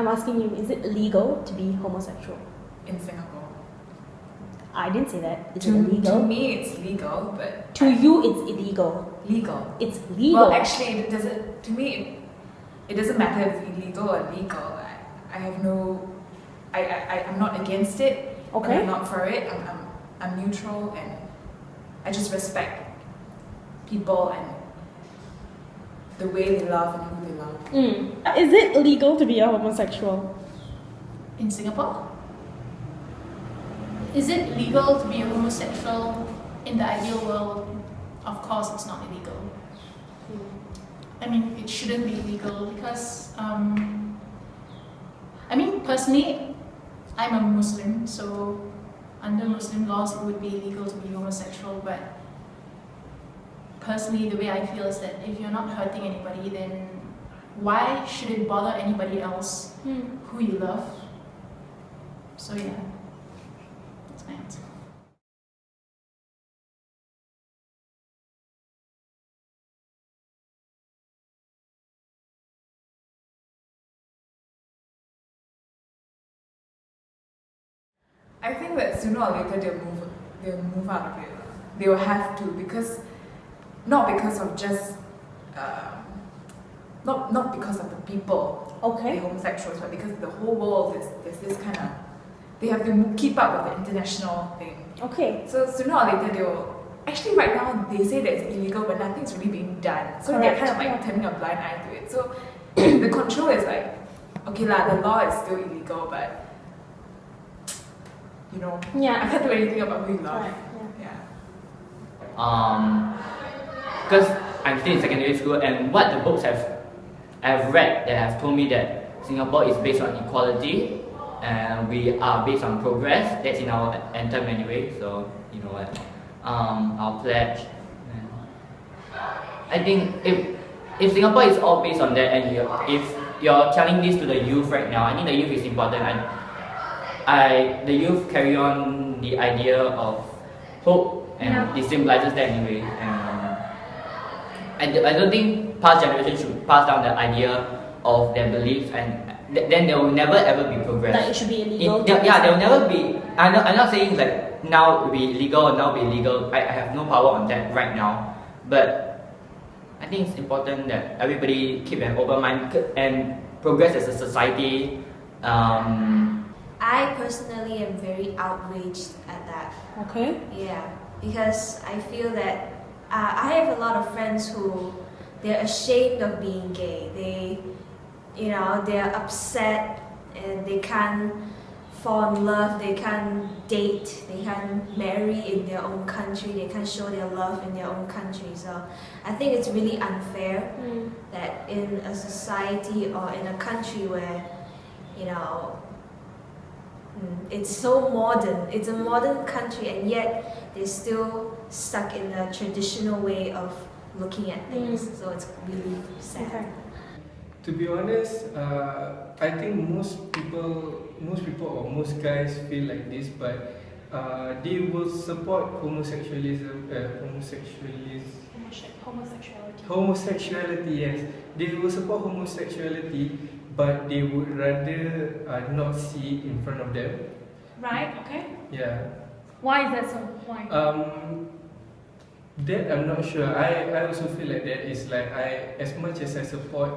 I'm asking you, is it illegal to be homosexual? In Singapore. I didn't say that. Is it illegal? To me, it's legal, but to you, it's illegal. Legal. It's legal. Well, actually, it doesn't. To me, it doesn't matter if it's illegal or legal. I have no. I'm not against it. Okay. I'm not for it. I'm neutral, and I just respect people and the way they love and who they love. Is it illegal to be a homosexual? In Singapore? Is it legal to be a homosexual? In the ideal world, of course it's not illegal. I mean, it shouldn't be illegal because, I mean, personally, I'm a Muslim, so under Muslim laws it would be illegal to be homosexual, but personally the way I feel is that if you're not hurting anybody, then why should it bother anybody else who you love? So yeah, that's my answer. I think that sooner or later they'll move out of it. They will have to, because not because of just not because of the people, the homosexuals, but because the whole world there's this kind of, they have to keep up with the international thing. Okay. So sooner or later they will. Actually, right now they say that it's illegal, but nothing's really being done. So they're kind of like turning a blind eye to it. So the control is like, okay lah, the law is still illegal, but you know, I can't do anything about who you love. Right. Because I'm still in secondary school, and what the books I've read that have told me that Singapore is based on equality, and we are based on progress. That's in our anthem anyway. So you know what, our pledge. I think if Singapore is all based on that, and if you're telling this to the youth right now, I think the youth is important. The youth carry on the idea of hope, and it symbolizes that anyway. And I don't think past generations should pass down the idea of their beliefs, and then there will never ever be progress. Like it should be illegal. There will never be. I'm not saying like now it will be legal or now it will be illegal. I have no power on that right now, but I think it's important that everybody keep an open mind and progress as a society. I personally am very outraged at that. Okay. Yeah, because I feel that I have a lot of friends who they're ashamed of being gay. They're upset and they can't fall in love. They can't date. They can't marry in their own country. They can't show their love in their own country. So I think it's really unfair that in a society or in a country where it's so modern, it's a modern country, and yet they're still stuck in a traditional way of looking at things. So it's really sad. Okay. To be honest, I think most people or most guys feel like this, but they will support homosexuality. Yes, they will support homosexuality, but they would rather not see it in front of them. Right. Okay. Yeah. Why is that so? Why? That I'm not sure. I also feel like that is like as much as I support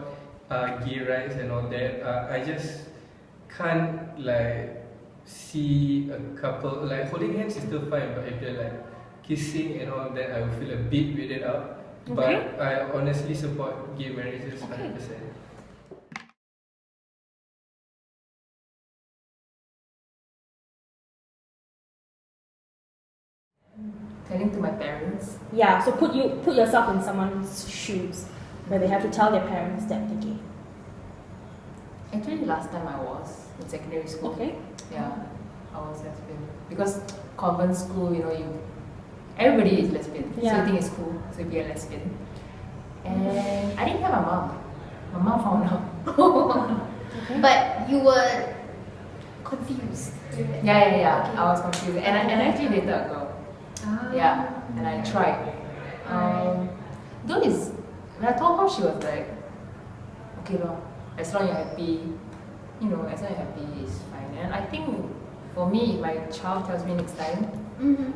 gay rights and all that, I just can't like see a couple like holding hands is still fine, but if they're like kissing and all that, I will feel a bit weirded out. But I honestly support gay marriages 100%. Telling to my parents. Yeah. So put yourself in someone's shoes, where they have to tell their parents that they're gay. Actually, last time I was in secondary school. Okay. Yeah, I was lesbian because convent school, everybody is lesbian. So you think it's cool to be a lesbian. And I didn't tell my mom. My mom found out. But you were confused. Yeah. I was confused, and I actually dated a girl. Yeah, and I tried. Though when I told her, she was like, okay, well, as long as you're happy, you know, as long as you're happy, it's fine. And I think for me, if my child tells me next time,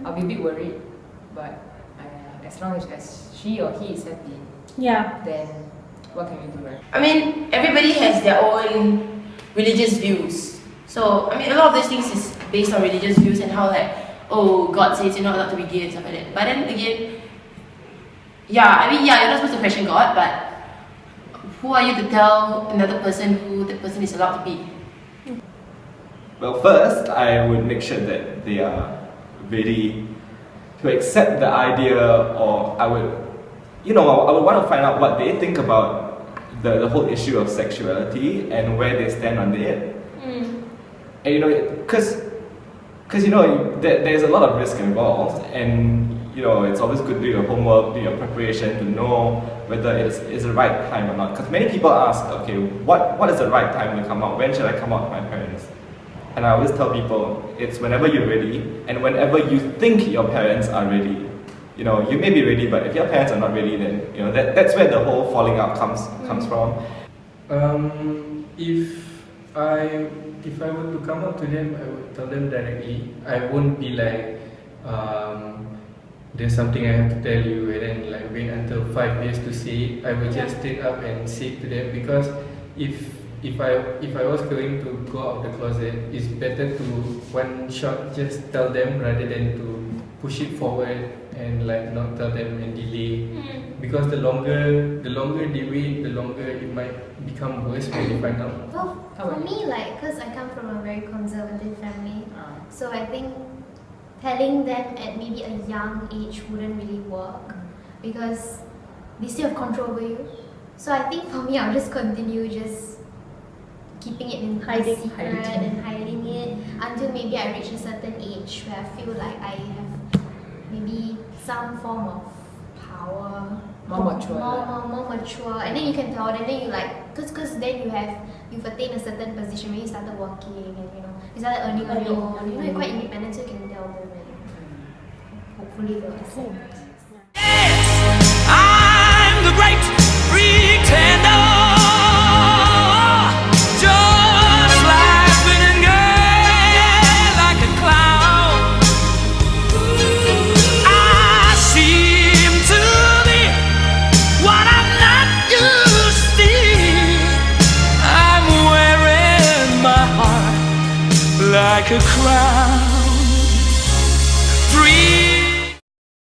I'll be a bit worried. But as long as she or he is happy, then what can we do, right? I mean, everybody has their own religious views. So, I mean, a lot of these things is based on religious views and how like, oh, God says you're not allowed to be gay and stuff like that. But then again, you're not supposed to question God, but who are you to tell another person who that person is allowed to be? Well, first, I would make sure that they are ready to accept the idea, or I would want to find out what they think about the whole issue of sexuality and where they stand on it. And you know, because you know, there's a lot of risk involved, and you know, it's always good to do your homework, do your preparation to know whether it's the right time or not. Because many people ask, okay, what is the right time to come out? When should I come out to my parents? And I always tell people, it's whenever you're ready, and whenever you think your parents are ready. You know, you may be ready, but if your parents are not ready, then you know that's where the whole falling out comes from. If I were to come out to them, I would tell them directly. I won't be like, there's something I have to tell you, and then like wait until 5 years to say it. I will just straight up and say it to them, because if I was going to go out of the closet, it's better to one shot just tell them rather than to push it forward and like not tell them and delay. Because the longer they wait, the longer it might become worse when they find out. Well, for me, like, because I come from a very conservative family, so I think telling them at maybe a young age wouldn't really work, because they still have control over you. So I think for me, I'll just continue just keeping it in a secret and hiding it until maybe I reach a certain age where I feel like I have maybe some form of power, More mature. more mature, and then you can tell them. Then you like, cause then you've attained a certain position where you started working and you started earning on your own. You're quite independent, so you can tell them, and hopefully they'll accept. I'm the great pretender, just laughing gay like a clown. I seem to be what I'm not used to see. I'm wearing my heart like a crown.